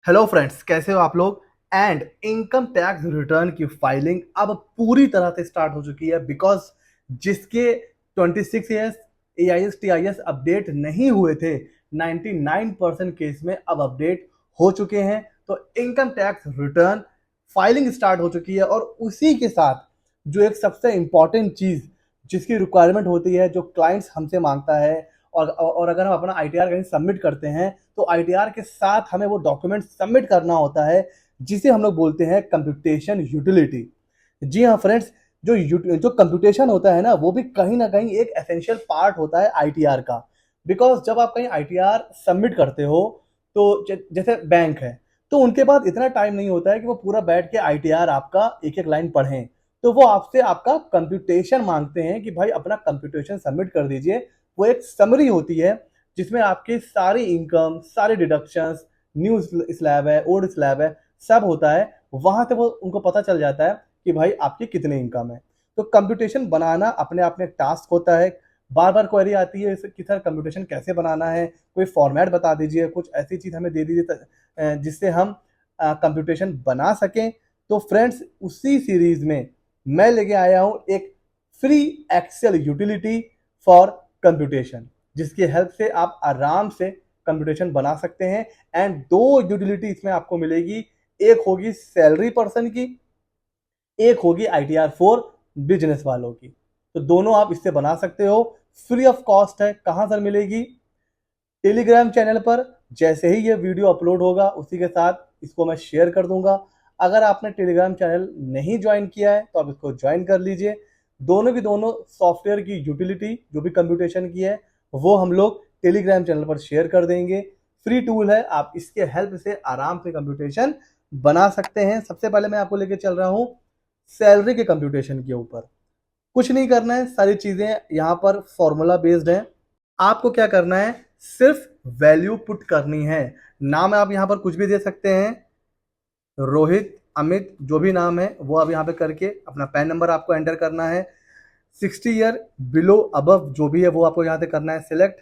Hello friends, कैसे हो आप लोग। एंड इनकम टैक्स रिटर्न की फाइलिंग अब पूरी तरह से स्टार्ट हो चुकी है बिकॉज जिसके 26 ईयर्स AIS TIS अपडेट नहीं हुए थे, 99% केस में अब अपडेट हो चुके हैं। तो income tax return filing start हो चुकी है और उसी के साथ जो एक सबसे इंपॉर्टेंट चीज जिसकी रिक्वायरमेंट होती है, जो क्लाइंट्स हमसे मांगता है, और अगर हम अपना ITR कहीं सबमिट करते हैं तो ITR के साथ हमें वो डॉक्यूमेंट सबमिट करना होता है, जिसे हम लोग बोलते हैं कंप्यूटेशन यूटिलिटी। जी हाँ फ्रेंड्स, जो कंप्यूटेशन होता है ना कहीं एक एसेंशियल पार्ट होता है ITR का। बिकॉज जब आप कहीं ITR सबमिट करते हो तो जैसे बैंक है, तो उनके पास इतना टाइम नहीं होता है कि वो पूरा बैठ के ITR आपका एक एक लाइन पढ़ें। तो वो आपसे आपका कंप्यूटेशन मांगते हैं कि भाई अपना कंप्यूटेशन सबमिट कर दीजिए। वो एक समरी होती है जिसमें आपकी सारी इनकम, सारे डिडक्शंस, न्यू स्लैब है, ओल्ड स्लैब है, सब होता है। वहां से वो उनको पता चल जाता है कि भाई आपकी कितनी इनकम है। तो कंप्यूटेशन बनाना अपने आप में एक टास्क होता है। बार बार क्वेरी आती है कि सर कंप्यूटेशन कैसे बनाना है, कोई फॉर्मेट बता दीजिए, कुछ ऐसी चीज हमें दे दीजिए जिससे हम कंप्यूटेशन बना सकें। तो फ्रेंड्स, उसी सीरीज में मैं लेके आया हूं एक free Excel utility for computation, जिसकी हेल्प से आप आराम से कंप्यूटेशन बना सकते हैं। एंड दो यूटिलिटी इसमें आपको मिलेगी, एक होगी सैलरी पर्सन की, एक होगी ITR4 बिजनेस वालों की। तो दोनों आप इससे बना सकते हो, फ्री ऑफ कॉस्ट है। कहां सर मिलेगी? टेलीग्राम चैनल पर। जैसे ही ये वीडियो अपलोड होगा उसी के साथ इसको मैं शेयर कर दूंगा। अगर आपने टेलीग्राम चैनल नहीं ज्वाइन किया है तो आप इसको ज्वाइन कर लीजिए। दोनों की दोनों सॉफ्टवेयर की यूटिलिटी जो भी कंप्यूटेशन की है वो हम लोग टेलीग्राम चैनल पर शेयर कर देंगे। फ्री टूल है, आप इसके हेल्प से आराम से कंप्यूटेशन बना सकते हैं। सबसे पहले मैं आपको लेके चल रहा हूँ सैलरी के कंप्यूटेशन के ऊपर। कुछ नहीं करना है, सारी चीजें यहाँ पर फॉर्मूला बेस्ड है। आपको क्या करना है, सिर्फ वैल्यू पुट करनी है। नाम आप यहाँ पर कुछ भी दे सकते हैं, रोहित, अमित, जो भी नाम है वो आप यहाँ पे करके अपना पैन नंबर आपको एंटर करना है। 60 ईयर बिलो अबव जो भी है वो आपको यहाँ से करना है सिलेक्ट।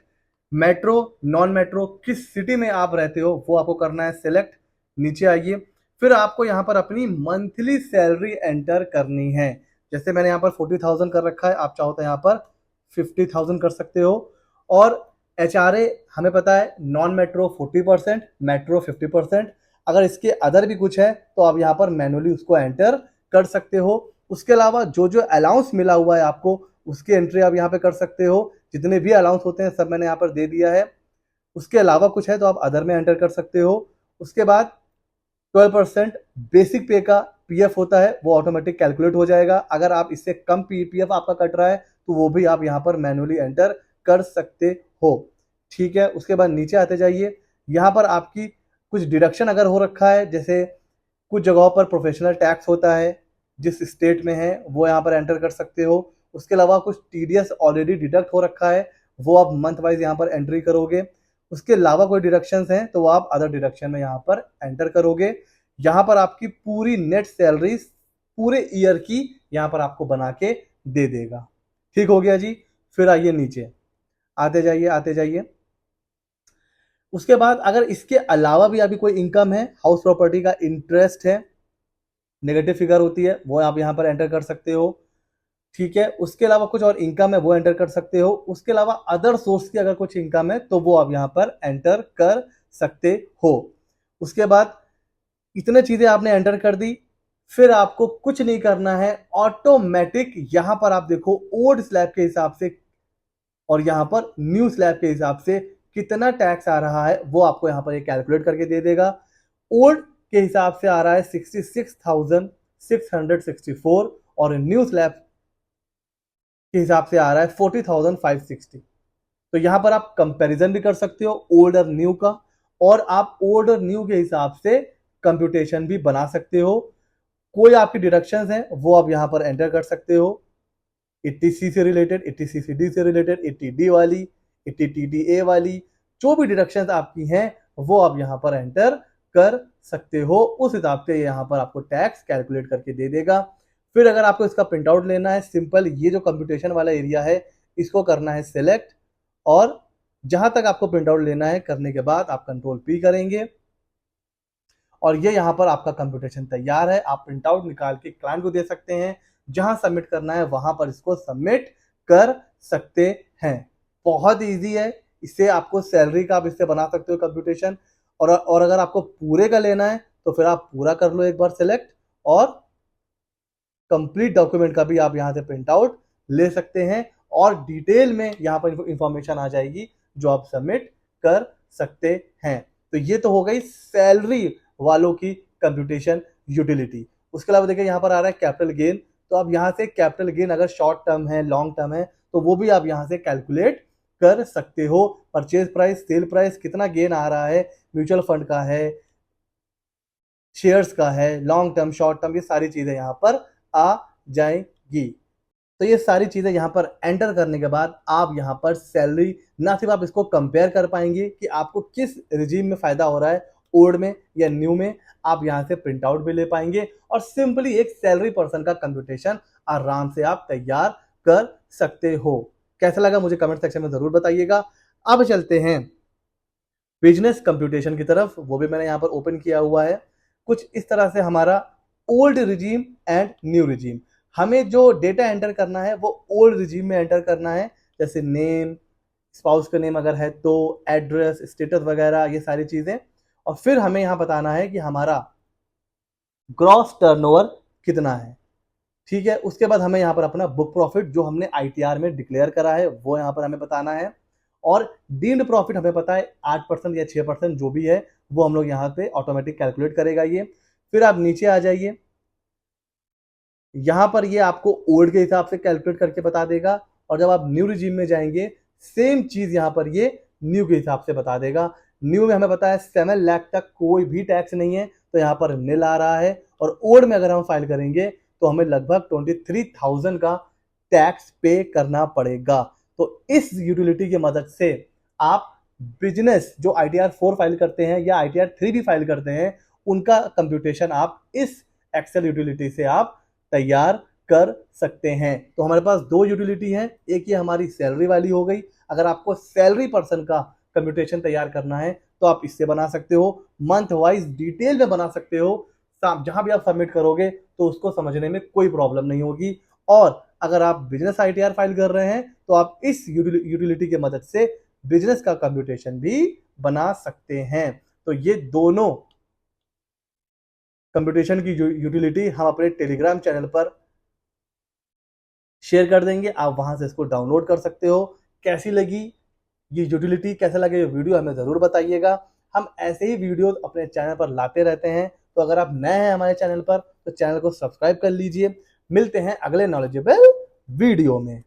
मेट्रो, नॉन मेट्रो, किस सिटी में आप रहते हो वो आपको करना है सिलेक्ट। नीचे आइए, फिर आपको यहाँ पर अपनी मंथली सैलरी एंटर करनी है। जैसे मैंने यहाँ पर 40,000 कर रखा है, आप चाहो तो यहाँ पर 50,000 कर सकते हो। और HRA हमें पता है, नॉन मेट्रो 40%, मेट्रो 50%। अगर इसके अदर भी कुछ है तो आप यहाँ पर मैनुअली उसको एंटर कर सकते हो। उसके अलावा जो जो अलाउंस मिला हुआ है आपको, उसकी एंट्री आप यहाँ पे कर सकते हो। जितने भी अलाउंस होते हैं सब मैंने यहाँ पर दे दिया है। उसके अलावा कुछ है तो आप अदर में एंटर कर सकते हो। उसके बाद 12% बेसिक पे का PF होता है, वो ऑटोमेटिक कैलकुलेट हो जाएगा। अगर आप इससे कम PF आपका कट रहा है तो वो भी आप यहाँ पर मैनुअली एंटर कर सकते हो। ठीक है, उसके बाद नीचे आते जाइए। यहाँ पर आपकी कुछ डिडक्शन अगर हो रखा है, जैसे कुछ जगहों पर प्रोफेशनल टैक्स होता है, जिस स्टेट में है वो यहाँ पर एंटर कर सकते हो। उसके अलावा कुछ TDS ऑलरेडी डिडक्ट हो रखा है, वो आप मंथ वाइज यहाँ पर एंट्री करोगे। उसके अलावा कोई डिडक्शंस हैं तो वो आप अदर डिडक्शन में यहाँ पर एंटर करोगे। यहाँ पर आपकी पूरी नेट सैलरी पूरे ईयर की यहाँ पर आपको बना के दे देगा। ठीक हो गया जी। फिर आइए नीचे, आते जाइए आते जाइए। उसके बाद अगर इसके अलावा भी अभी कोई इनकम है, हाउस प्रॉपर्टी का इंटरेस्ट है, नेगेटिव फिगर होती है, वो आप यहाँ पर एंटर कर सकते हो। ठीक है, उसके अलावा कुछ और इनकम है वो एंटर कर सकते हो। उसके अलावा अदर सोर्स की अगर कुछ इनकम है तो वो आप यहाँ पर एंटर कर सकते हो। उसके बाद इतने चीजें आपने एंटर कर दी, फिर आपको कुछ नहीं करना है। ऑटोमेटिक यहाँ पर आप देखो ओल्ड स्लैब के हिसाब से और यहाँ पर न्यू स्लैब के हिसाब से कितना टैक्स आ रहा है वो आपको यहाँ पर ये कैलकुलेट करके दे देगा। ओल्ड के हिसाब से आ रहा है 66,664 और न्यू स्लैब के हिसाब से आ रहा है 40,560। तो यहाँ पर आप कंपैरिजन भी कर सकते हो ओल्ड और न्यू का, और आप ओल्ड और न्यू के हिसाब से कंप्यूटेशन भी बना सकते हो। कोई आपकी डिडक्शंस हैं वो आप यहाँ पर एंटर कर सकते हो। 80C से रिलेटेड, 80CCD से रिलेटेड, 80D वाली, 80TDA वाली, जो भी डिडक्शंस आपकी हैं वो आप यहाँ पर एंटर कर सकते हो। उस हिसाब से यहाँ पर आपको टैक्स कैलकुलेट करके दे देगा। फिर अगर आपको इसका प्रिंट आउट लेना है, सिंपल ये जो कंप्यूटेशन वाला एरिया है इसको करना है सिलेक्ट, और जहां तक आपको प्रिंट आउट लेना है करने के बाद आप कंट्रोल P करेंगे। और ये यहाँ पर आपका कंप्यूटेशन तैयार है। आप प्रिंट आउट निकाल के क्लाइंट को दे सकते हैं, जहां सबमिट करना है वहां पर इसको सबमिट कर सकते हैं। बहुत इजी है, इससे आपको सैलरी का आप इससे बना सकते हो कंप्यूटेशन। और अगर आपको पूरे का लेना है तो फिर आप पूरा कर लो एक बार सिलेक्ट, और कंप्लीट डॉक्यूमेंट का भी आप यहाँ से प्रिंट आउट ले सकते हैं और डिटेल में यहाँ पर इंफॉर्मेशन आ जाएगी जो आप सबमिट कर सकते हैं। तो ये तो हो गई सैलरी वालों की कंप्यूटेशन यूटिलिटी। उसके अलावा देखिए यहाँ पर आ रहा है कैपिटल गेन। तो आप यहाँ से कैपिटल गेन अगर शॉर्ट टर्म है, लॉन्ग टर्म है, तो वो भी आप यहाँ से कैलकुलेट कर सकते हो। परचेज प्राइस, सेल प्राइस, कितना गेन आ रहा है, म्यूचुअल फंड का है, शेयर्स का है, लॉन्ग टर्म, शॉर्ट टर्म, ये सारी चीजें यहाँ पर आ जाएंगी। तो ये सारी चीजें यहाँ पर एंटर करने के बाद आप यहाँ पर सैलरी, ना सिर्फ आप इसको कंपेयर कर पाएंगे कि आपको किस रिजीम में फायदा हो रहा है, ओल्ड में या न्यू में, आप यहाँ से प्रिंट आउट भी ले पाएंगे और सिंपली एक सैलरी पर्सन का कंप्यूटेशन आराम से आप तैयार कर सकते हो। कैसा लगा मुझे कमेंट सेक्शन में जरूर बताइएगा। अब चलते हैं बिजनेस कंप्यूटेशन की तरफ, वो भी मैंने यहाँ पर ओपन किया हुआ है। कुछ इस तरह से हमारा old regime and new regime, हमें जो डेटा एंटर करना है वो ओल्ड रिजीम में एंटर करना है, जैसे नेम, स्पाउस का नेम अगर है तो, एड्रेस, स्टेटस वगैरह, ये सारी चीजें। और फिर हमें यहाँ बताना है कि हमारा ग्रॉस टर्नओवर कितना है, ठीक है। उसके बाद हमें यहाँ पर अपना बुक प्रॉफिट जो हमने आईटीआर में डिक्लेयर करा है वो यहाँ पर हमें बताना है। और डीम्ड प्रॉफिट हमें पता है 8% या 6% जो भी है वो हम लोग यहाँ पे ऑटोमेटिक कैलकुलेट करेगा ये। फिर आप नीचे आ जाइए, यहाँ पर ये आपको ओल्ड के हिसाब से कैलकुलेट करके बता देगा, और जब आप न्यू रिजीम में जाएंगे सेम चीज यहाँ पर ये न्यू के हिसाब से बता देगा। न्यू में हमें पता है 7 लाख तक कोई भी टैक्स नहीं है, तो यहाँ पर नील आ रहा है। और ओल्ड में अगर हम फाइल करेंगे तो हमें लगभग 23,000 का टैक्स पे करना पड़ेगा। तो इस यूटिलिटी की मदद से आप बिजनेस जो ITR 4 फाइल करते हैं या ITR 3 भी फाइल करते हैं, उनका कंप्यूटेशन आप इस एक्सेल यूटिलिटी से आप तैयार कर सकते हैं। तो हमारे पास दो यूटिलिटी हैं, एक ये हमारी सैलरी वाली हो गई। अगर आपको सैलरी पर्सन का कंप्यूटेशन तैयार करना है तो आप इससे बना सकते हो, मंथ वाइज डिटेल में बना सकते हो। जहां भी आप सबमिट करोगे तो उसको समझने में कोई प्रॉब्लम नहीं होगी। और अगर आप बिजनेस ITR फाइल कर रहे हैं तो आप इस यूटिलिटी की मदद से बिजनेस का कंप्यूटेशन भी बना सकते हैं। तो ये दोनों कंप्यूटेशन की यूटिलिटी हम अपने टेलीग्राम चैनल पर शेयर कर देंगे, आप वहां से इसको डाउनलोड कर सकते हो। कैसी लगी ये यूटिलिटी, कैसा लगे ये वीडियो, हमें जरूर बताइएगा। हम ऐसे ही वीडियो अपने चैनल पर लाते रहते हैं, तो अगर आप नए हैं हमारे चैनल पर तो चैनल को सब्सक्राइब कर लीजिए। मिलते हैं अगले नॉलेजेबल वीडियो में।